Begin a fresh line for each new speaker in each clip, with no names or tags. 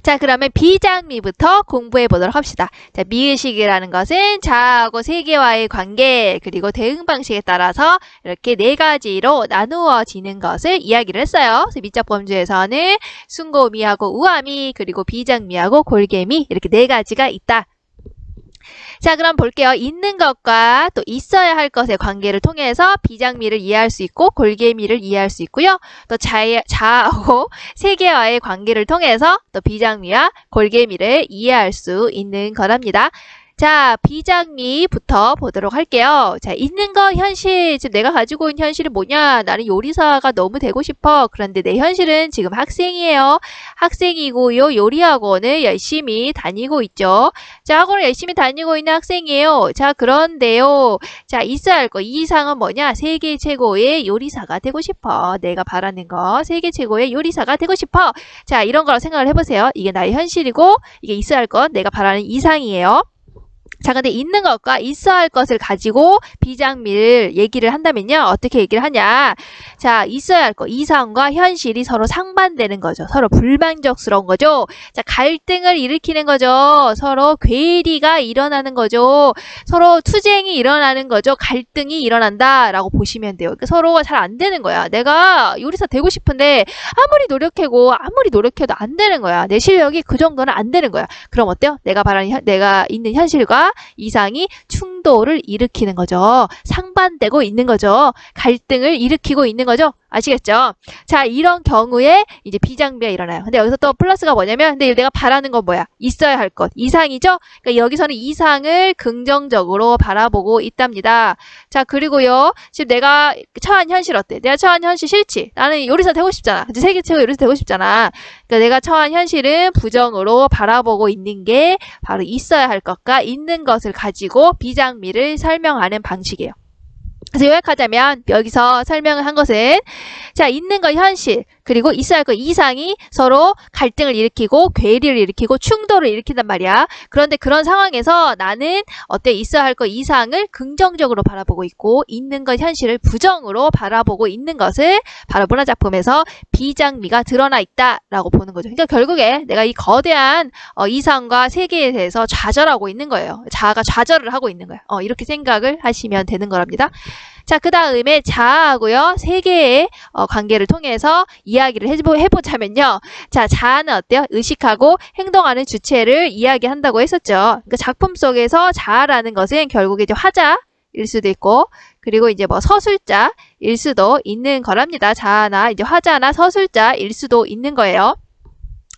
자, 그러면 비장미부터 공부해 보도록 합시다. 자, 미의식이라는 것은 자아하고 세계와의 관계, 그리고 대응 방식에 따라서 이렇게 네 가지로 나누어지는 것을 이야기를 했어요. 그래서 미적 범주에서는 순고미하고 우아미, 그리고 비장미하고 골개미, 이렇게 네 가지가 있다. 자, 그럼 볼게요. 있는 것과 또 있어야 할 것의 관계를 통해서 비장미를 이해할 수 있고 골개미를 이해할 수 있고요. 또 자아하고 세계와의 관계를 통해서 또 비장미와 골개미를 이해할 수 있는 거랍니다. 자, 비장미부터 보도록 할게요. 자, 있는 거 현실, 지금 내가 가지고 있는 현실은 뭐냐? 나는 요리사가 너무 되고 싶어. 그런데 내 현실은 지금 학생이에요. 학생이고요. 요리학원을 열심히 다니고 있죠. 자, 학원을 열심히 다니고 있는 학생이에요. 자, 그런데요. 자, 있어야 할 거. 이 이상은 뭐냐? 세계 최고의 요리사가 되고 싶어. 내가 바라는 거. 세계 최고의 요리사가 되고 싶어. 자, 이런 거로 생각을 해보세요. 이게 나의 현실이고, 이게 있어야 할 건 내가 바라는 이상이에요. 자, 근데 있는 것과 있어야 할 것을 가지고 비장미를 얘기를 한다면요. 어떻게 얘기를 하냐. 자, 있어야 할 거, 이상과 현실이 서로 상반되는 거죠. 서로 불만족스러운 거죠. 자, 갈등을 일으키는 거죠. 서로 괴리가 일어나는 거죠. 서로 투쟁이 일어나는 거죠. 갈등이 일어난다라고 보시면 돼요. 그러니까 서로가 잘 안 되는 거야. 내가 요리사 되고 싶은데 아무리 노력해도 안 되는 거야. 내 실력이 그 정도는 안 되는 거야. 그럼 어때요? 내가 있는 현실과 이상이 충돌을 일으키는 거죠. 상반되고 있는 거죠. 갈등을 일으키고 있는 거죠. 아시겠죠? 자, 이런 경우에 이제 비장미가 일어나요. 근데 여기서 또 플러스가 뭐냐면, 근데 내가 바라는 건 뭐야? 있어야 할 것. 이상이죠? 그러니까 여기서는 이상을 긍정적으로 바라보고 있답니다. 자, 그리고요. 지금 내가 처한 현실 어때? 내가 처한 현실 싫지? 나는 요리사 되고 싶잖아. 근데 세계 최고 요리사 되고 싶잖아. 그러니까 내가 처한 현실은 부정으로 바라보고 있는 게 바로 있어야 할 것과 있는 것을 가지고 비장미를 설명하는 방식이에요. 그래서 요약하자면 여기서 설명을 한 것은 자, 있는 것 현실 그리고 있어야 할 것 이상이 서로 갈등을 일으키고 괴리를 일으키고 충돌을 일으킨단 말이야. 그런데 그런 상황에서 나는 있어야 할 것 이상을 긍정적으로 바라보고 있고 있는 것 현실을 부정으로 바라보고 있는 것을 바로 문화작품에서 비장미가 드러나 있다라고 보는 거죠. 그러니까 결국에 내가 이 거대한 이상과 세계에 대해서 좌절하고 있는 거예요. 자아가 좌절을 하고 있는 거예요. 이렇게 생각을 하시면 되는 거랍니다. 자, 그 다음에 자아하고요, 세계의 관계를 통해서 이야기를 해보자면요. 자, 자아는 어때요? 의식하고 행동하는 주체를 이야기한다고 했었죠. 그러니까 작품 속에서 자아라는 것은 결국에 이제 화자일 수도 있고, 그리고 이제 뭐 서술자일 수도 있는 거랍니다. 자아나 이제 화자나 서술자일 수도 있는 거예요.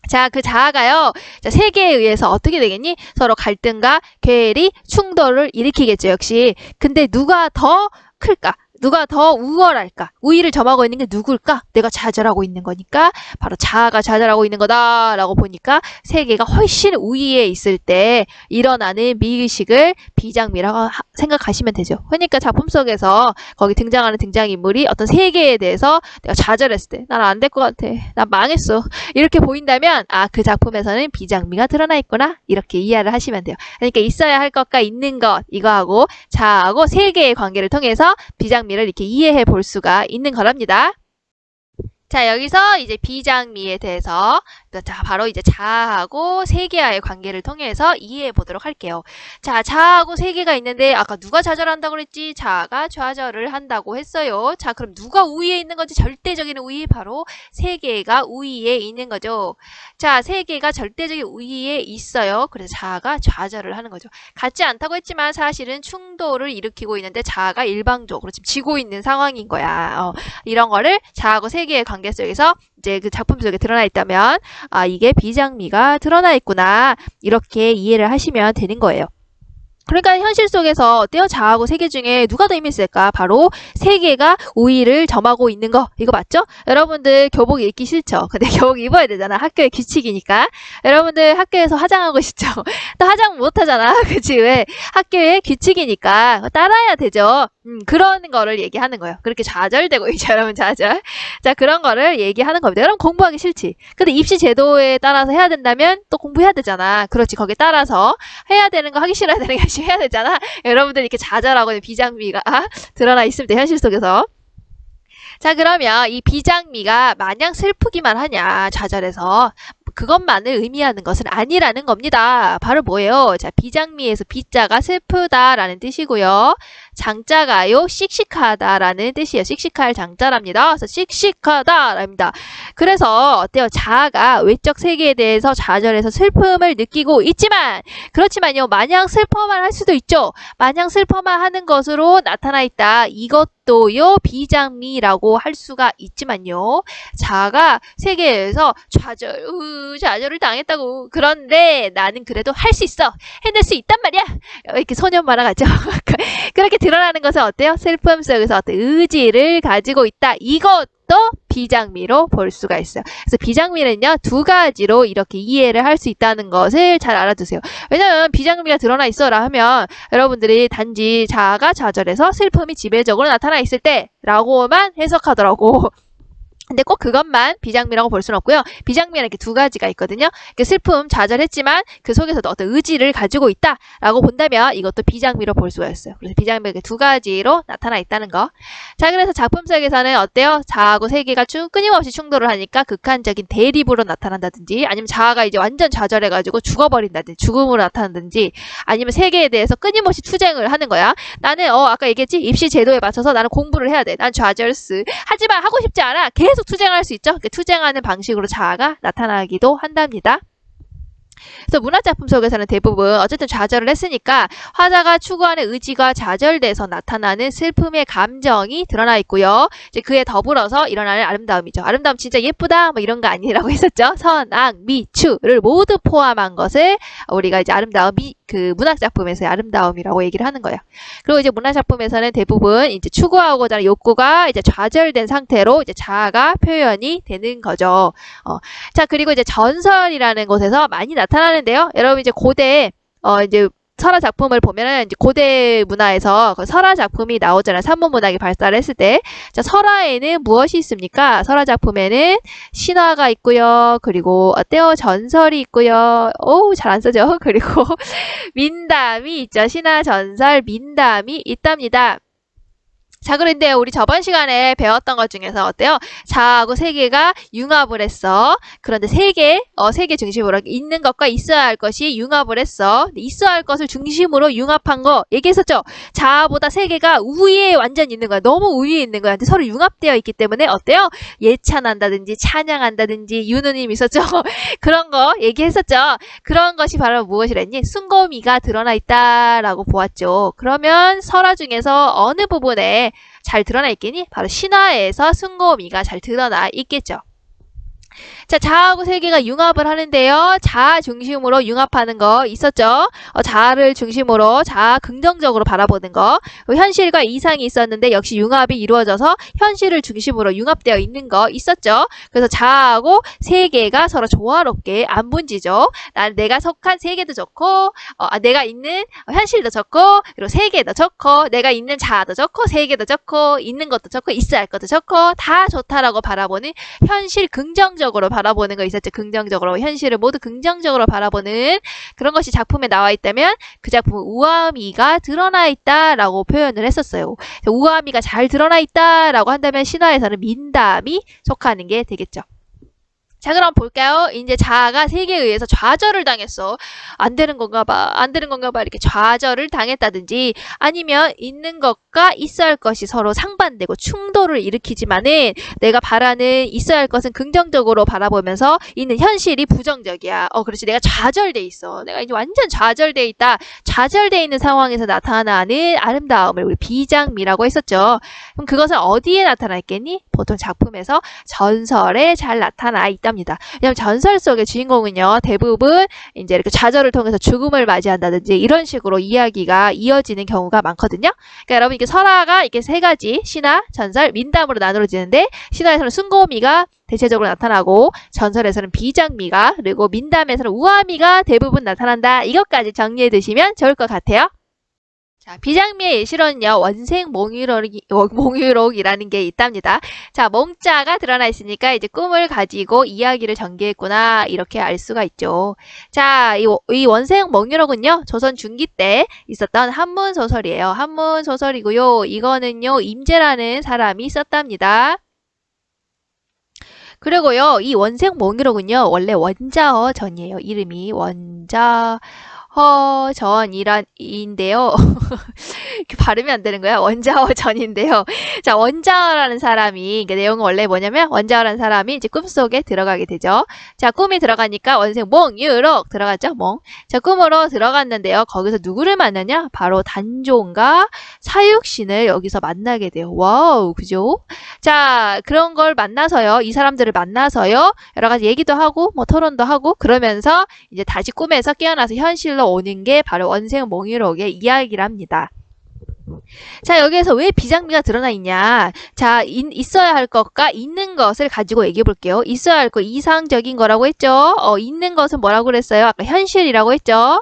자, 그 자아가요. 자, 세계에 의해서 어떻게 되겠니? 서로 갈등과 괴리, 충돌을 일으키겠죠, 역시. 근데 누가 더 클까? 누가 더 우월할까? 우위를 점하고 있는 게 누굴까? 내가 좌절하고 있는 거니까 바로 자아가 좌절하고 있는 거다라고 보니까 세계가 훨씬 우위에 있을 때 일어나는 미의식을 비장미라고 생각하시면 되죠. 그러니까 작품 속에서 거기 등장하는 등장인물이 어떤 세계에 대해서 내가 좌절했을 때 난 안 될 것 같아. 난 망했어. 이렇게 보인다면 그 작품에서는 비장미가 드러나 있구나. 이렇게 이해를 하시면 돼요. 그러니까 있어야 할 것과 있는 것 이거하고 자아하고 세계의 관계를 통해서 비장미를 이렇게 이해해 볼 수가 있는 거랍니다. 자, 여기서 이제 비장미에 대해서 바로 이제 자아하고 세계와의 관계를 통해서 이해해 보도록 할게요. 자, 자아하고 세계가 있는데 아까 누가 좌절한다고 그랬지? 자아가 좌절을 한다고 했어요. 자, 그럼 누가 우위에 있는 거지? 절대적인 우위 바로 세계가 우위에 있는 거죠. 자, 세계가 절대적인 우위에 있어요. 그래서 자아가 좌절을 하는 거죠. 같지 않다고 했지만 사실은 충돌을 일으키고 있는데 자아가 일방적으로 지금 지고 있는 상황인 거야. 이런 거를 자아하고 세계의 관계 속에서 이제 그 작품 속에 드러나 있다면 이게 비장미가 드러나 있구나 이렇게 이해를 하시면 되는 거예요. 그러니까 현실 속에서 어때요? 자아하고 세계 중에 누가 더 힘이 있을까? 바로 세계가 우위를 점하고 있는 거. 이거 맞죠? 여러분들 교복 입기 싫죠? 근데 교복 입어야 되잖아. 학교의 규칙이니까. 여러분들 학교에서 화장하고 싶죠? 또 화장 못 하잖아. 그치? 왜? 학교의 규칙이니까 따라야 되죠. 그런 거를 얘기하는 거예요. 그렇게 좌절되고 있죠, 여러분, 좌절. 자, 그런 거를 얘기하는 겁니다. 여러분 공부하기 싫지? 근데 입시 제도에 따라서 해야 된다면 또 공부해야 되잖아. 그렇지, 거기에 따라서 해야 되는 거 하기 싫어야 되는 거 열심히 해야 되잖아. 여러분들 이렇게 좌절하고 비장미가 드러나 있습니다, 현실 속에서. 자, 그러면 이 비장미가 마냥 슬프기만 하냐, 좌절해서. 그것만을 의미하는 것은 아니라는 겁니다. 바로 뭐예요? 자, 비장미에서 비자가 슬프다라는 뜻이고요. 장자가요, 씩씩하다라는 뜻이에요. 씩씩할 장자랍니다. 그래서 씩씩하다랍니다. 그래서 어때요? 자아가 외적 세계에 대해서 좌절해서 슬픔을 느끼고 있지만, 그렇지만요, 마냥 슬퍼만 할 수도 있죠. 마냥 슬퍼만 하는 것으로 나타나 있다. 이것도요, 비장미라고 할 수가 있지만요. 자아가 세계에서 좌절을 당했다고. 그런데 나는 그래도 할 수 있어. 해낼 수 있단 말이야. 이렇게 소년 만화 같죠? 그렇게 드러나는 것은 어때요? 슬픔 속에서 어떤 의지를 가지고 있다. 이것도 비장미로 볼 수가 있어요. 그래서 비장미는요, 두 가지로 이렇게 이해를 할 수 있다는 것을 잘 알아두세요. 왜냐면 비장미가 드러나 있어라 하면 여러분들이 단지 자아가 좌절해서 슬픔이 지배적으로 나타나 있을 때 라고만 해석하더라고. 근데 꼭 그것만 비장미라고 볼 수는 없고요. 비장미는 이렇게 두 가지가 있거든요. 슬픔, 좌절했지만 그 속에서도 어떤 의지를 가지고 있다라고 본다면 이것도 비장미로 볼 수가 있어요. 그래서 비장미가 이렇게 두 가지로 나타나 있다는 거. 자, 그래서 작품 속에서는 어때요? 자아하고 세계가 끊임없이 충돌을 하니까 극한적인 대립으로 나타난다든지, 아니면 자아가 이제 완전 좌절해가지고 죽어버린다든지, 죽음으로 나타난다든지, 아니면 세계에 대해서 끊임없이 투쟁을 하는 거야. 나는 아까 얘기했지? 입시 제도에 맞춰서 나는 공부를 해야 돼. 난 좌절스. 하지만 하고 싶지 않아. 계속 투쟁할 수 있죠. 투쟁하는 방식으로 자아가 나타나기도 한답니다. 그래서 문화작품 속에서는 대부분 어쨌든 좌절을 했으니까 화자가 추구하는 의지가 좌절돼서 나타나는 슬픔의 감정이 드러나 있고요. 이제 그에 더불어서 일어나는 아름다움이죠. 아름다움 진짜 예쁘다 뭐 이런 거 아니라고 했었죠. 선악, 미, 추를 모두 포함한 것을 우리가 이제 아름다움, 그 문학작품에서의 아름다움이라고 얘기를 하는 거예요. 그리고 이제 문학작품에서는 대부분 이제 추구하고자 하는 욕구가 이제 좌절된 상태로 이제 자아가 표현이 되는 거죠. 자, 그리고 이제 전설이라는 곳에서 많이 나타나는데요. 여러분 이제 고대 이제 설화 작품을 보면은 이제 고대 문화에서 그 설화 작품이 나오잖아요. 산문문학이 발달을 했을 때. 자, 설화에는 무엇이 있습니까? 설화 작품에는 신화가 있고요. 그리고 어때요? 전설이 있고요. 잘 안 써져. 그리고 민담이 있죠. 신화, 전설, 민담이 있답니다. 자, 그런데 우리 저번 시간에 배웠던 것 중에서 어때요? 자아하고 세계가 융합을 했어. 그런데 세계 중심으로 있는 것과 있어야 할 것이 융합을 했어. 있어야 할 것을 중심으로 융합한 거 얘기했었죠? 자아보다 세계가 우위에 완전 있는 거야. 너무 우위에 있는 거야. 근데 서로 융합되어 있기 때문에 어때요? 예찬한다든지 찬양한다든지 유느님 있었죠? 그런 거 얘기했었죠? 그런 것이 바로 무엇이랬니? 숭고미가 드러나 있다라고 보았죠. 그러면 설화 중에서 어느 부분에 잘 드러나 있겠니? 바로 신화에서 숭고미가 잘 드러나 있겠죠. 자, 자아하고 세계가 융합을 하는데요. 자아 중심으로 융합하는 거 있었죠. 자아를 중심으로 자아 긍정적으로 바라보는 거. 현실과 이상이 있었는데 역시 융합이 이루어져서 현실을 중심으로 융합되어 있는 거 있었죠. 그래서 자아하고 세계가 서로 조화롭게 안 분지죠. 내가 속한 세계도 좋고 내가 있는 현실도 좋고 그리고 세계도 좋고 내가 있는 자아도 좋고 세계도 좋고 있는 것도 좋고 있어야 할 것도 좋고 다 좋다라고 바라보는 현실 긍정적으로 바라보는 거 있었죠. 긍정적으로 현실을 모두 긍정적으로 바라보는 그런 것이 작품에 나와 있다면 그 작품은 우아미가 드러나 있다라고 표현을 했었어요. 우아미가 잘 드러나 있다라고 한다면 신화에서는 민담이 속하는 게 되겠죠. 자, 그럼 볼까요? 이제 자아가 세계에 의해서 좌절을 당했어. 안 되는 건가 봐. 이렇게 좌절을 당했다든지 아니면 있는 것과 있어야 할 것이 서로 상반되고 충돌을 일으키지만은 내가 바라는 있어야 할 것은 긍정적으로 바라보면서 있는 현실이 부정적이야. 그렇지. 내가 좌절돼 있어. 내가 이제 완전 좌절돼 있다. 좌절돼 있는 상황에서 나타나는 아름다움을 우리 비장미라고 했었죠. 그럼 그것은 어디에 나타나 있겠니? 보통 작품에서 전설에 잘 나타나 있다. 왜냐하면 전설 속의 주인공은요 대부분 이제 이렇게 좌절을 통해서 죽음을 맞이한다든지 이런 식으로 이야기가 이어지는 경우가 많거든요. 그러니까 여러분 이게 설화가 이렇게 세 가지 신화, 전설, 민담으로 나누어지는데 신화에서는 숭고미가 대체적으로 나타나고 전설에서는 비장미가 그리고 민담에서는 우아미가 대부분 나타난다. 이것까지 정리해 두시면 좋을 것 같아요. 자, 비장미의 예시로는요, 몽유록이라는 게 있답니다. 자, 몽자가 드러나 있으니까 이제 꿈을 가지고 이야기를 전개했구나, 이렇게 알 수가 있죠. 자, 이 원생 몽유록은요, 조선 중기 때 있었던 한문 소설이에요. 한문 소설이고요. 이거는요, 임제라는 사람이 썼답니다. 그리고요, 이 원생몽유록은요, 원래 원자어전이에요. 이름이 원자어전인데요. 이렇게 발음이 안 되는 거야. 원자어전인데요. 자, 원자어라는 사람이, 그 내용은 원래 뭐냐면, 원자어라는 사람이 이제 꿈속에 들어가게 되죠. 자, 꿈이 들어가니까 원생몽유록 들어갔죠? 몽. 자, 꿈으로 들어갔는데요. 거기서 누구를 만나냐? 바로 단종과 사육신을 여기서 만나게 돼요. 와우, 그죠? 자, 그런 걸 만나서요. 이 사람들을 만나서요. 여러 가지 얘기도 하고, 뭐 토론도 하고, 그러면서 이제 다시 꿈에서 깨어나서 현실로 오는 게 바로 원생몽유록의 이야기랍니다. 자, 여기에서 왜 비장미가 드러나 있냐? 자, 있어야 할 것과 있는 것을 가지고 얘기해 볼게요. 있어야 할 것, 이상적인 거라고 했죠? 있는 것은 뭐라고 그랬어요? 아까 현실이라고 했죠?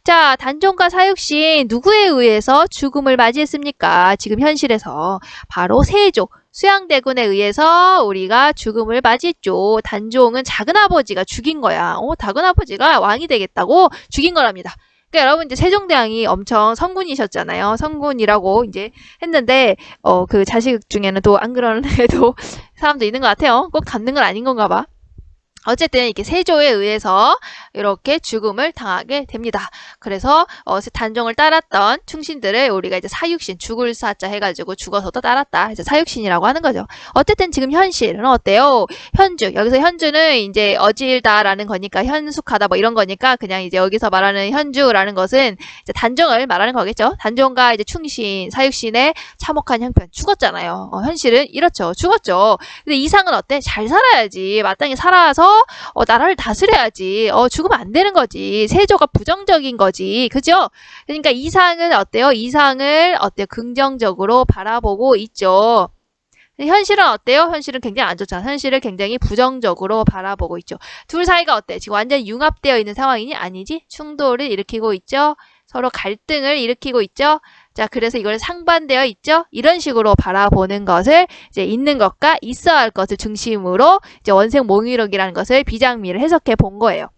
자, 단종과 사육신 누구에 의해서 죽음을 맞이했습니까? 지금 현실에서 바로 세조, 수양대군에 의해서 우리가 죽음을 맞이했죠. 단종은 작은아버지가 죽인 거야. 작은아버지가 왕이 되겠다고 죽인 거랍니다. 그러니까 여러분 이제 세종대왕이 엄청 성군이셨잖아요. 성군이라고 이제 했는데 그 자식 중에는 또 안 그런 애도 사람도 있는 것 같아요. 꼭 갖는 건 아닌 건가 봐. 어쨌든 이렇게 세조에 의해서 이렇게 죽음을 당하게 됩니다. 그래서 단종을 따랐던 충신들을 우리가 이제 사육신, 죽을 사자 해가지고 죽어서도 따랐다. 이제 사육신이라고 하는 거죠. 어쨌든 지금 현실은 어때요? 현주. 여기서 현주는 이제 어질다라는 거니까 현숙하다 뭐 이런 거니까 그냥 이제 여기서 말하는 현주라는 것은 이제 단종을 말하는 거겠죠. 단종과 이제 충신, 사육신의 참혹한 형편 죽었잖아요. 현실은 이렇죠. 죽었죠. 근데 이상은 어때? 잘 살아야지. 마땅히 살아서 나라를 다스려야지. 죽으면 안 되는 거지. 세조가 부정적인 거지. 그죠? 그러니까 이상은 어때요? 이상을 긍정적으로 바라보고 있죠. 현실은 어때요? 현실은 굉장히 안 좋잖아. 현실을 굉장히 부정적으로 바라보고 있죠. 둘 사이가 어때? 지금 완전 융합되어 있는 상황이니? 아니지? 충돌을 일으키고 있죠. 서로 갈등을 일으키고 있죠. 자, 그래서 이걸 상반되어 있죠? 이런 식으로 바라보는 것을 이제 있는 것과 있어야 할 것을 중심으로 이제 원생몽유록이라는 것을 비장미를 해석해 본 거예요.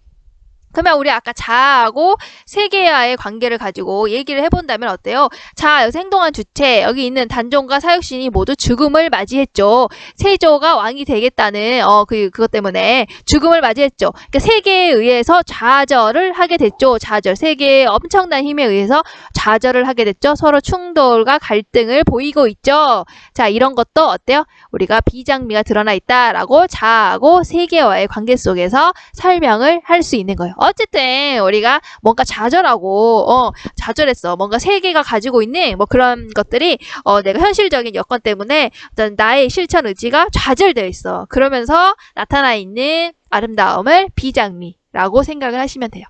그러면 우리 아까 자아하고 세계와의 관계를 가지고 얘기를 해본다면 어때요? 자, 여기서 행동한 주체, 여기 있는 단종과 사육신이 모두 죽음을 맞이했죠. 세조가 왕이 되겠다는 그것 때문에 죽음을 맞이했죠. 그러니까 세계에 의해서 좌절을 하게 됐죠. 좌절. 세계의 엄청난 힘에 의해서 좌절을 하게 됐죠. 서로 충돌과 갈등을 보이고 있죠. 자, 이런 것도 어때요? 우리가 비장미가 드러나 있다라고 자아하고 세계와의 관계 속에서 설명을 할 수 있는 거예요. 어쨌든 우리가 뭔가 좌절하고 좌절했어. 뭔가 세계가 가지고 있는 뭐 그런 것들이 내가 현실적인 여건 때문에 어떤 나의 실천 의지가 좌절되어 있어. 그러면서 나타나 있는 아름다움을 비장미라고 생각을 하시면 돼요.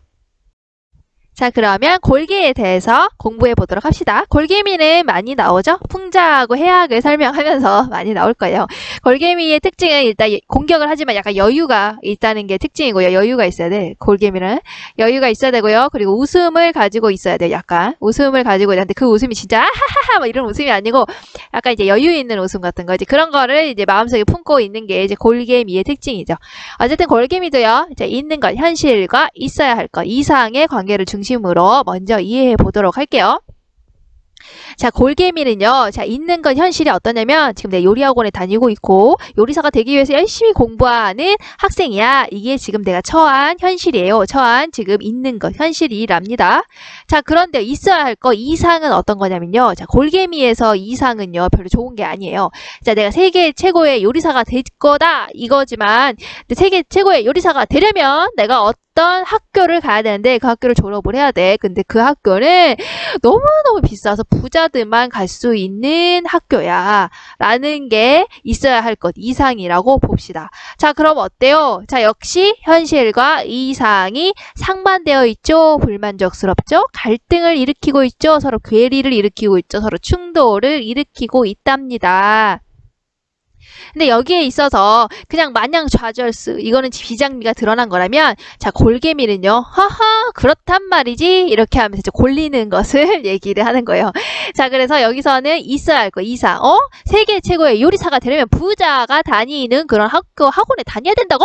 자, 그러면 골개에 대해서 공부해 보도록 합시다. 골개미는 많이 나오죠? 풍자하고 해악을 설명하면서 많이 나올 거예요. 골개미의 특징은 일단 공격을 하지만 약간 여유가 있다는 게 특징이고요. 여유가 있어야 돼. 골개미는 여유가 있어야 되고요. 그리고 웃음을 가지고 있어야 돼요. 약간 웃음을 가지고 있는데 그 웃음이 진짜 하하하 뭐 이런 웃음이 아니고 약간 이제 여유 있는 웃음 같은 거지. 그런 거를 이제 마음속에 품고 있는 게 이제 골개미의 특징이죠. 어쨌든 골개미도요. 이제 있는 것, 현실과 있어야 할 것, 이상의 관계를 중심으로 먼저 이해해 보도록 할게요. 자, 골개미는요. 자, 있는 건 현실이 어떠냐면 지금 내가 요리학원에 다니고 있고 요리사가 되기 위해서 열심히 공부하는 학생이야. 이게 지금 내가 처한 현실이에요. 처한 지금 있는 것, 현실이랍니다. 자, 그런데 있어야 할 거 이상은 어떤 거냐면요. 자, 골개미에서 이상은요. 별로 좋은 게 아니에요. 자, 내가 세계 최고의 요리사가 될 거다 이거지만 세계 최고의 요리사가 되려면 내가 어떤 학교를 가야 되는데 그 학교를 졸업을 해야 돼. 근데 그 학교는 너무너무 비싸서 부자들만 갈 수 있는 학교야. 라는 게 있어야 할 것 이상이라고 봅시다. 자, 그럼 어때요? 자, 역시 현실과 이상이 상반되어 있죠. 불만족스럽죠. 갈등을 일으키고 있죠. 서로 괴리를 일으키고 있죠. 서로 충돌을 일으키고 있답니다. 근데 여기에 있어서 그냥 마냥 좌절스 이거는 비장미가 드러난 거라면 자 골개미는요 하하 그렇단 말이지 이렇게 하면서 이제 골리는 것을 얘기를 하는 거예요. 자 그래서 여기서는 있어야 할 거 이상 세계 최고의 요리사가 되려면 부자가 다니는 그런 학원에 다녀야 된다고?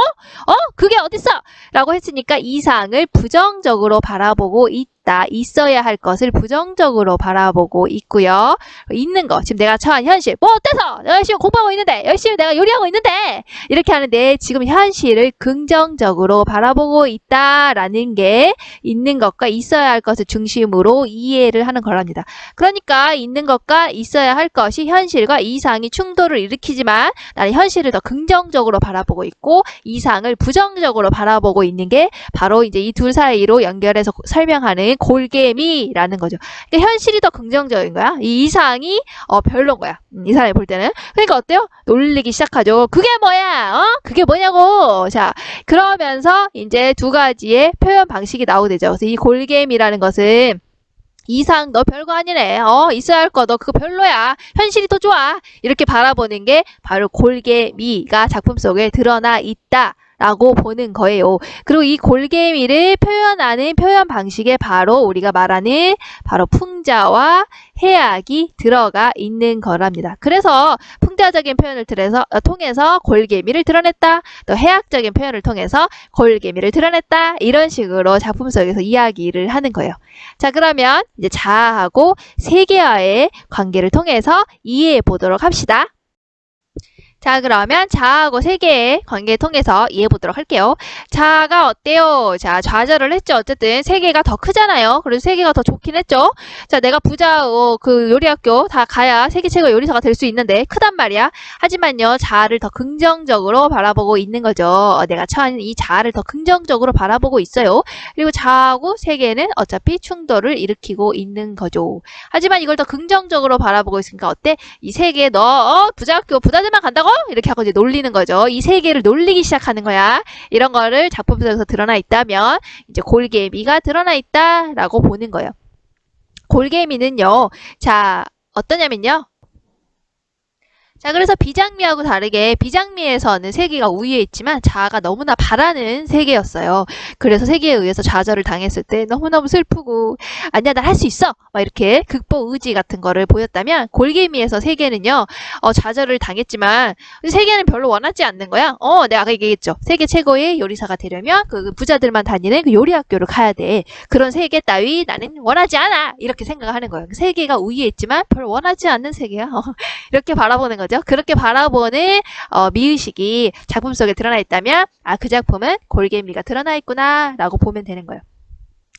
그게 어딨어? 라고 했으니까 이상을 부정적으로 바라보고 있다. 있어야 할 것을 부정적으로 바라보고 있고요. 있는 거, 지금 내가 처한 현실, 뭐 어때서? 내가 열심히 공부하고 있는데, 열심히 내가 요리하고 있는데, 이렇게 하는데 지금 현실을 긍정적으로 바라보고 있다라는 게 있는 것과 있어야 할 것을 중심으로 이해를 하는 거랍니다. 그러니까 있는 것과 있어야 할 것이 현실과 이상이 충돌을 일으키지만 나는 현실을 더 긍정적으로 바라보고 있고 이상을 부정적으로 바라보고 있는 게 바로 이제 이 둘 사이로 연결해서 설명하는 골개미라는 거죠. 그러니까 현실이 더 긍정적인 거야. 이 이상이 별로인 거야. 이 사람이 볼 때는. 그러니까 어때요? 놀리기 시작하죠. 그게 뭐야? 그게 뭐냐고. 자, 그러면서 이제 두 가지의 표현 방식이 나오게 되죠. 그래서 이 골개미라는 것은 이상 너 별거 아니네. 있어야 할 거 너 그거 별로야. 현실이 더 좋아. 이렇게 바라보는 게 바로 골개미가 작품 속에 드러나 있다. 라고 보는 거예요. 그리고 이 골개미를 표현하는 표현 방식에 바로 우리가 말하는 바로 풍자와 해악이 들어가 있는 거랍니다. 그래서 풍자적인 표현을 통해서 골개미를 드러냈다. 또 해악적인 표현을 통해서 골개미를 드러냈다. 이런 식으로 작품 속에서 이야기를 하는 거예요. 자, 그러면 이제 자아하고 세계와의 관계를 통해서 이해해 보도록 합시다. 자, 그러면 자아하고 세계의 관계를 통해서 이해해 보도록 할게요. 자아가 어때요? 자, 좌절을 했죠. 어쨌든 세계가 더 크잖아요. 그래서 세계가 더 좋긴 했죠. 자, 내가 부자 그 요리학교 다 가야 세계 최고 요리사가 될 수 있는데 크단 말이야. 하지만요, 자아를 더 긍정적으로 바라보고 있는 거죠. 내가 처한 이 자아를 더 긍정적으로 바라보고 있어요. 그리고 자아하고 세계는 어차피 충돌을 일으키고 있는 거죠. 하지만 이걸 더 긍정적으로 바라보고 있으니까 어때? 이 세계 너 부자학교 부자들만 간다고? 이렇게 하고 이제 놀리는 거죠. 이 세계를 놀리기 시작하는 거야. 이런 거를 작품 속에서 드러나 있다면 이제 골개미가 드러나 있다라고 보는 거예요. 골개미는요. 자, 어떠냐면요. 자, 그래서 비장미하고 다르게 비장미에서는 세계가 우위에 있지만 자아가 너무나 바라는 세계였어요. 그래서 세계에 의해서 좌절을 당했을 때 너무너무 슬프고 아니야 난 할 수 있어 막 이렇게 극복 의지 같은 거를 보였다면 골개미에서 세계는요 좌절을 당했지만 세계는 별로 원하지 않는 거야. 내가 아까 얘기했죠. 세계 최고의 요리사가 되려면 그 부자들만 다니는 그 요리학교를 가야 돼. 그런 세계 따위 나는 원하지 않아. 이렇게 생각하는 거예요. 세계가 우위에 있지만 별로 원하지 않는 세계야. 이렇게 바라보는 거죠. 그렇게 바라보는 미의식이 작품 속에 드러나 있다면 그 작품은 골개미가 드러나 있구나 라고 보면 되는 거예요.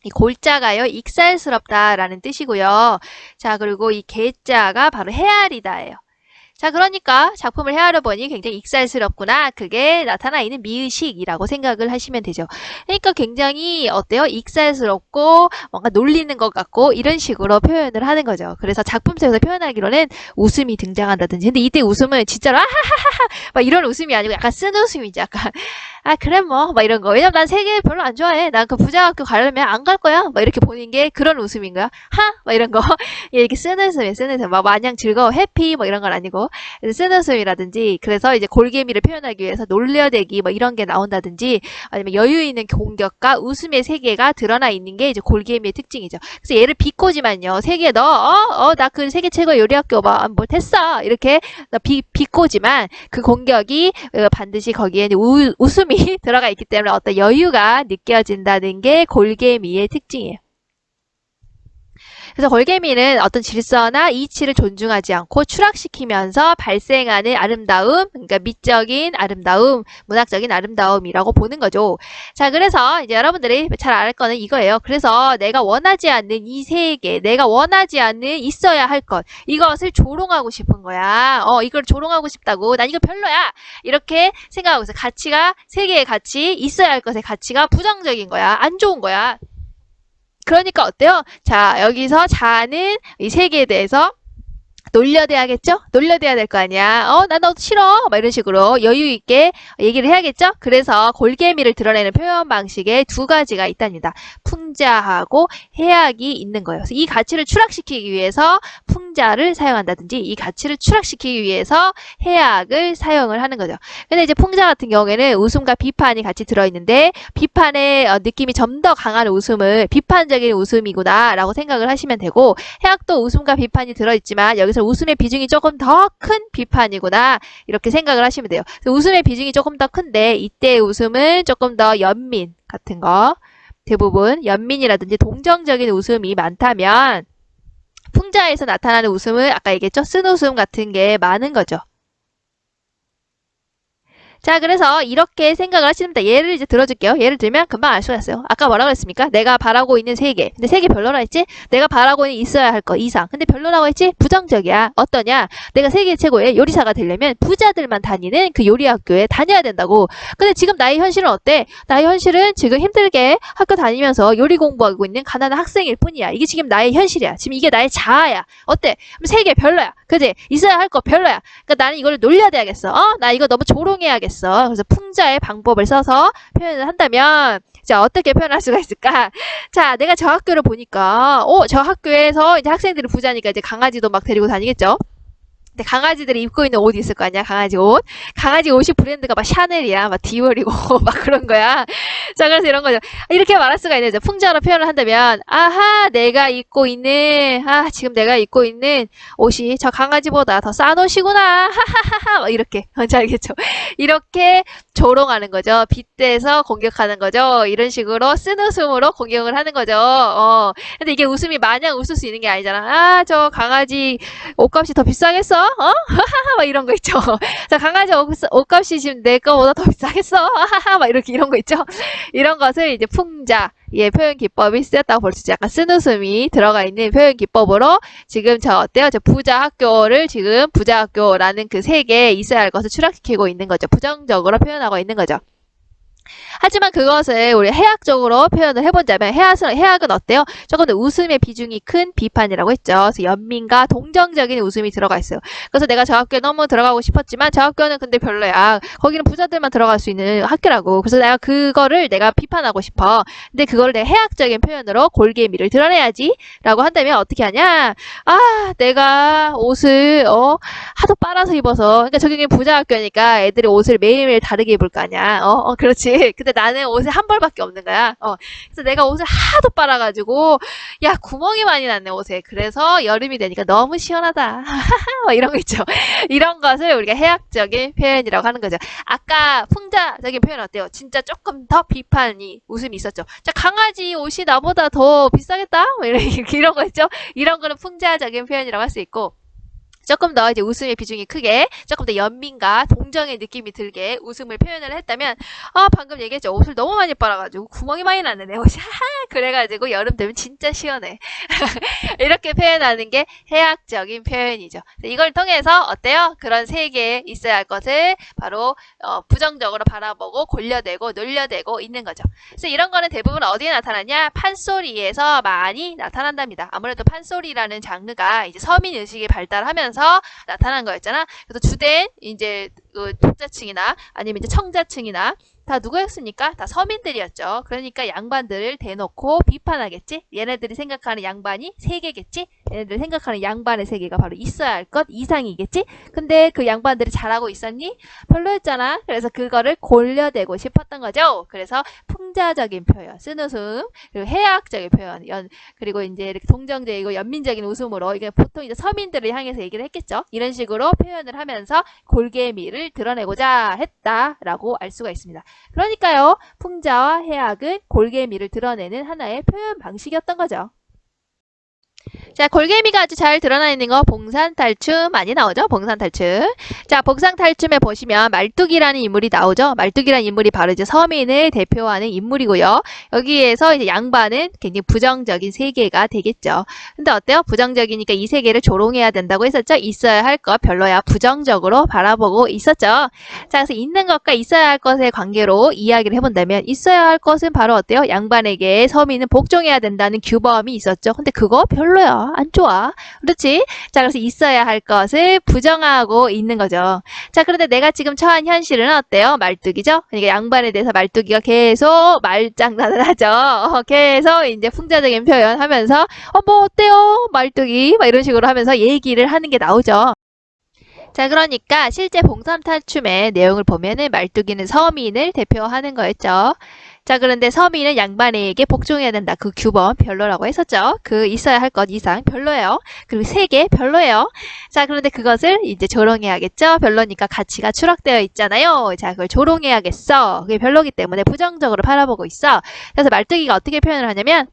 이 골자가요 익살스럽다라는 뜻이고요. 자, 그리고 이 개자가 바로 헤아리다예요. 자, 그러니까 작품을 헤아려 보니 굉장히 익살스럽구나. 그게 나타나 있는 미의식이라고 생각을 하시면 되죠. 그러니까 굉장히 어때요? 익살스럽고 뭔가 놀리는 것 같고 이런 식으로 표현을 하는 거죠. 그래서 작품 속에서 표현하기로는 웃음이 등장한다든지. 근데 이때 웃음은 진짜로 아하하하 막 이런 웃음이 아니고 약간 쓴 웃음이지. 약간 그래 뭐 막 이런 거. 왜냐면 난 세계 별로 안 좋아해. 난 그 부자학교 가려면 안 갈 거야. 막 이렇게 보는 게 그런 웃음인 거야. 막 이런 거. 이렇게 쓴 웃음이에요. 쓴 웃음. 막 마냥 즐거워 해피 뭐 이런 건 아니고 쓴 웃음이라든지. 그래서 이제 골개미를 표현하기 위해서 놀려대기 뭐 이런 게 나온다든지 아니면 여유 있는 공격과 웃음의 세계가 드러나 있는 게 이제 골개미의 특징이죠. 그래서 얘를 비꼬지만요. 세계 너 나 그 세계 최고 요리학교 뭐 됐어. 이렇게 비꼬지만 그 공격이 반드시 거기에는 웃음이 들어가 있기 때문에 어떤 여유가 느껴진다는 게 골개미의 특징이에요. 그래서 골개미는 어떤 질서나 이치를 존중하지 않고 추락시키면서 발생하는 아름다움, 그러니까 미적인 아름다움, 문학적인 아름다움이라고 보는 거죠. 자, 그래서 이제 여러분들이 잘 알 거는 이거예요. 그래서 내가 원하지 않는 이 세계, 내가 원하지 않는 있어야 할 것, 이것을 조롱하고 싶은 거야. 이걸 조롱하고 싶다고. 난 이거 별로야. 이렇게 생각하고 있어. 가치가, 세계의 가치, 있어야 할 것의 가치가 부정적인 거야. 안 좋은 거야. 그러니까 어때요? 자, 여기서 자는 이 세계에 대해서 놀려대야겠죠? 놀려대야 될 거 아니야. 나 너 싫어. 막 이런 식으로 여유 있게 얘기를 해야겠죠? 그래서 골개미를 드러내는 표현 방식에 두 가지가 있답니다. 풍자하고 해악이 있는 거예요. 그래서 이 가치를 추락시키기 위해서 풍자를 사용한다든지 이 가치를 추락시키기 위해서 해악을 사용을 하는 거죠. 근데 이제 풍자 같은 경우에는 웃음과 비판이 같이 들어있는데 비판의 느낌이 좀 더 강한 웃음을 비판적인 웃음이구나 라고 생각을 하시면 되고 해악도 웃음과 비판이 들어있지만 여기서 웃음의 비중이 조금 더 큰 비판이구나 이렇게 생각을 하시면 돼요. 웃음의 비중이 조금 더 큰데 이때 웃음은 조금 더 연민 같은 거 대부분 연민이라든지 동정적인 웃음이 많다면 풍자에서 나타나는 웃음은 아까 얘기했죠? 쓴웃음 같은 게 많은 거죠. 자, 그래서 이렇게 생각을 하시면 예를 이제 들어줄게요. 예를 들면 금방 알 수가 있어요. 아까 뭐라고 했습니까? 내가 바라고 있는 세계. 근데 세계 별로라 했지? 내가 바라고 있는 있어야 할 거 이상. 근데 별로라고 했지? 부정적이야. 어떠냐? 내가 세계 최고의 요리사가 되려면 부자들만 다니는 그 요리 학교에 다녀야 된다고. 근데 지금 나의 현실은 어때? 나의 현실은 지금 힘들게 학교 다니면서 요리 공부하고 있는 가난한 학생일 뿐이야. 이게 지금 나의 현실이야. 지금 이게 나의 자아야. 어때? 그럼 세계 별로야. 그지? 있어야 할 거 별로야. 그러니까 나는 이걸 놀려야겠어. 나 이거 너무 조롱해야겠어. 그래서 풍자의 방법을 써서 표현을 한다면 자, 어떻게 표현할 수가 있을까? 자, 내가 저 학교를 보니까 저 학교에서 이제 학생들이 부자니까 이제 강아지도 막 데리고 다니겠죠? 근데 강아지들이 입고 있는 옷이 있을 거 아니야, 강아지 옷. 강아지 옷이 브랜드가 막 샤넬이야, 막 디올이고 막 그런 거야. 자, 그래서 이런 거죠. 이렇게 말할 수가 있는 거죠. 풍자로 표현을 한다면 아하, 지금 내가 입고 있는 옷이 저 강아지보다 더 싼 옷이구나. 하하하하. 이렇게. 뭔지 알겠죠? 이렇게 조롱하는 거죠. 빗대서 공격하는 거죠. 이런 식으로 쓴웃음으로 공격을 하는 거죠. 근데 이게 웃음이 마냥 웃을 수 있는 게 아니잖아. 저 강아지 옷값이 더 비싸겠어? 하하하, 막 이런 거 있죠. 자, 강아지 옷값이 지금 내 거보다 더 비싸겠어? 하하하, 막 이런 거 있죠. 이런 것을 이제 풍자, 표현 기법이 쓰였다고 볼 수 있죠. 약간 쓴웃음이 들어가 있는 표현 기법으로 지금 어때요? 저 부자 학교를 지금 부자 학교라는 그 세계에 있어야 할 것을 추락시키고 있는 거죠. 부정적으로 표현하고 있는 거죠. 하지만 그것을 우리 해학적으로 표현을 해본다면 해학은 어때요? 조금 더 웃음의 비중이 큰 비판이라고 했죠. 그래서 연민과 동정적인 웃음이 들어가 있어요. 그래서 내가 저 학교에 너무 들어가고 싶었지만 저 학교는 근데 별로야. 거기는 부자들만 들어갈 수 있는 학교라고. 그래서 내가 비판하고 싶어. 근데 그걸 내가 해학적인 표현으로 골개미를 드러내야지 라고 한다면 어떻게 하냐? 내가 옷을 하도 빨아서 입어서 그러니까 저기는 부자 학교니까 애들이 옷을 매일매일 다르게 입을 거 아니야. 그렇지. 근데 나는 옷에 한 벌밖에 없는 거야. 그래서 내가 옷을 하도 빨아가지고 야, 구멍이 많이 났네 옷에. 그래서 여름이 되니까 너무 시원하다. 이런 거 있죠. 이런 것을 우리가 해학적인 표현이라고 하는 거죠. 아까 풍자적인 표현 어때요? 진짜 조금 더 비판이 웃음이 있었죠. 자, 강아지 옷이 나보다 더 비싸겠다? 이런 거 있죠. 이런 거는 풍자적인 표현이라고 할 수 있고 조금 더 이제 웃음의 비중이 크게 조금 더 연민과 동정의 느낌이 들게 웃음을 표현을 했다면 방금 얘기했죠. 옷을 너무 많이 빨아가지고 구멍이 많이 났네 내 옷이. 그래가지고 여름 되면 진짜 시원해. 이렇게 표현하는 게 해학적인 표현이죠. 이걸 통해서 어때요? 그런 세계에 있어야 할 것을 바로 부정적으로 바라보고 골려대고 놀려대고 있는 거죠. 그래서 이런 거는 대부분 어디에 나타나냐? 판소리에서 많이 나타난답니다. 아무래도 판소리라는 장르가 이제 서민의식이 발달하면서 나타난 거였잖아. 그래서 주된 이제 독자층이나 아니면 이제 청자층이나 다 누구였습니까? 다 서민들이었죠. 그러니까 양반들을 대놓고 비판하겠지? 얘네들이 생각하는 양반이 세계겠지? 얘네들이 생각하는 양반의 세계가 바로 있어야 할 것 이상이겠지? 근데 그 양반들이 잘하고 있었니? 별로였잖아. 그래서 그거를 골려대고 싶었던 거죠. 그래서 풍자적인 표현, 쓴웃음, 그리고 해학적인 표현, 그리고 이제 이렇게 동정적이고 연민적인 웃음으로 이게 보통 이제 서민들을 향해서 얘기를 했겠죠. 이런 식으로 표현을 하면서 골개미를 드러내고자 했다라고 알 수가 있습니다. 그러니까요, 풍자와 해학은 골개미를 드러내는 하나의 표현 방식이었던 거죠. 자, 골개미가 아주 잘 드러나 있는 거 봉산탈춤 많이 나오죠? 봉산탈춤. 자, 봉산탈춤에 보시면 말뚝이라는 인물이 나오죠? 말뚝이라는 인물이 바로 이제 서민을 대표하는 인물이고요. 여기에서 이제 양반은 굉장히 부정적인 세계가 되겠죠. 근데 어때요? 부정적이니까 이 세계를 조롱해야 된다고 했었죠? 있어야 할 것 별로야 부정적으로 바라보고 있었죠. 자, 그래서 있는 것과 있어야 할 것의 관계로 이야기를 해본다면 있어야 할 것은 바로 어때요? 양반에게 서민은 복종해야 된다는 규범이 있었죠. 근데 그거 별로야. 안 좋아. 그렇지? 자, 그래서 있어야 할 것을 부정하고 있는 거죠. 자, 그런데 내가 지금 처한 현실은 어때요? 말뚝이죠? 그러니까 양반에 대해서 말뚝이가 계속 말장난을 하죠. 계속 이제 풍자적인 표현 하면서, 뭐 어때요? 말뚝이? 막 이런 식으로 하면서 얘기를 하는 게 나오죠. 자, 그러니까 실제 봉산탈춤의 내용을 보면은 말뚝이는 서민을 대표하는 거였죠. 자, 그런데 서민은 양반에게 복종해야 된다. 그 규범 별로라고 했었죠. 그 있어야 할 것 이상 별로예요. 그리고 세계 별로예요. 자, 그런데 그것을 이제 조롱해야겠죠. 별로니까 가치가 추락되어 있잖아요. 자, 그걸 조롱해야겠어. 그게 별로기 때문에 부정적으로 바라보고 있어. 그래서 말뚝이가 어떻게 표현을 하냐면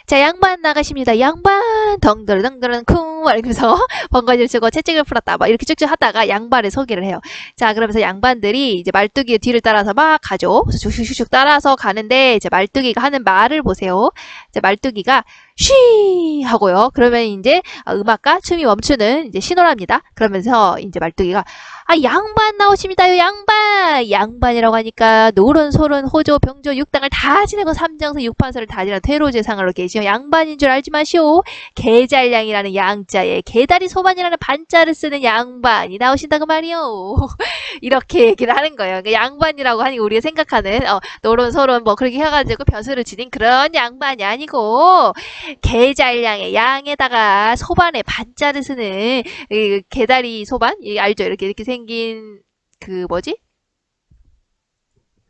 자, 양반 나가십니다. 양반 덩드르덩드른 쿵 이러면서 번거지를 치고 채찍을 풀었다. 막 이렇게 쭉쭉 하다가 양반을 소개를 해요. 자, 그러면서 양반들이 이제 말뚝이 뒤를 따라서 막 가죠. 슉슉슉슉 따라서 가는데 이제 말뚝이가 하는 말을 보세요. 이제 말뚝이가 쉬 하고요. 그러면 이제 음악과 춤이 멈추는 이제 신호랍니다. 그러면서 이제 말뚝이가 양반 나오십니다요. 양반. 양반이라고 하니까 노른 소른 호조 병조 육당을 다 지내고 삼정서 육판서를 다 지내는 퇴로제상으로 계시오. 양반인 줄 알지 마시오. 개잘량이라는 양자에 개다리 소반이라는 반자를 쓰는 양반이 나오신다고 말이오. 이렇게 얘기를 하는 거예요. 그 양반이라고 하니 우리가 생각하는 노른 소른 뭐 그렇게 해가지고 벼슬을 지닌 그런 양반이 아니고 개잘량의 양에다가 소반에 반자를 쓰는 개다리 소반 알죠? 이렇게 생긴 그 뭐지?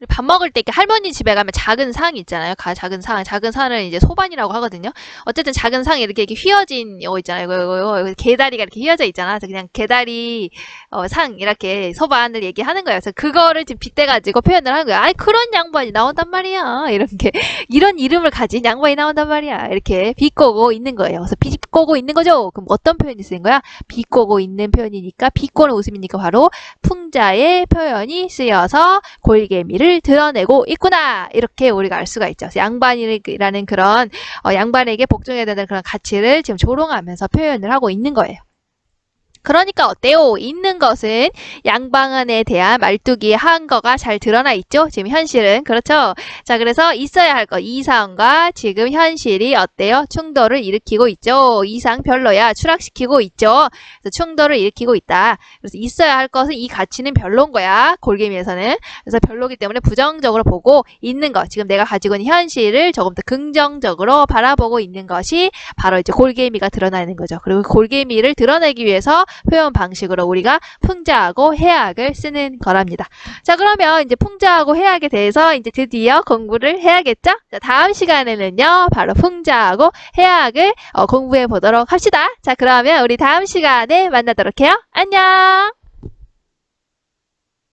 밥 먹을 때 이렇게 할머니 집에 가면 작은 상이 있잖아요. 작은 상, 작은 상을 이제 소반이라고 하거든요. 어쨌든 작은 상이 이렇게 휘어진 이거 있잖아요. 이거 개다리가 이렇게 휘어져 있잖아. 그래서 그냥 개다리 상 이렇게 소반을 얘기하는 거예요. 그래서 그거를 지금 빗대가지고 표현을 하는 거야. 그런 양반이 나온단 말이야. 이렇게 이런 이름을 가진 양반이 나온단 말이야. 이렇게 비꼬고 있는 거예요. 그래서 비꼬고 있는 거죠. 그럼 어떤 표현이 쓰인 거야? 비꼬고 있는 표현이니까 비꼬는 웃음이니까 바로 풍자의 표현이 쓰여서 골개미를 드러내고 있구나. 이렇게 우리가 알 수가 있죠. 양반이라는 그런 양반에게 복종해야 되는 그런 가치를 지금 조롱하면서 표현을 하고 있는 거예요. 그러니까 어때요? 있는 것은 양반에 대한 말뚝이의 한거가 잘 드러나 있죠? 지금 현실은. 그렇죠? 자, 그래서 있어야 할 것. 이상과 지금 현실이 어때요? 충돌을 일으키고 있죠? 이상 별로야. 추락시키고 있죠? 그래서 충돌을 일으키고 있다. 그래서 있어야 할 것은 이 가치는 별로인 거야. 골개미에서는. 그래서 별로기 때문에 부정적으로 보고 있는 것. 지금 내가 가지고 있는 현실을 조금 더 긍정적으로 바라보고 있는 것이 바로 이제 골개미가 드러나 있는 거죠. 그리고 골개미를 드러내기 위해서 표현 방식으로 우리가 풍자하고 해악을 쓰는 거랍니다. 자, 그러면 이제 풍자하고 해악에 대해서 이제 드디어 공부를 해야겠죠? 자, 다음 시간에는요, 바로 풍자하고 해악을 공부해 보도록 합시다. 자, 그러면 우리 다음 시간에 만나도록 해요. 안녕!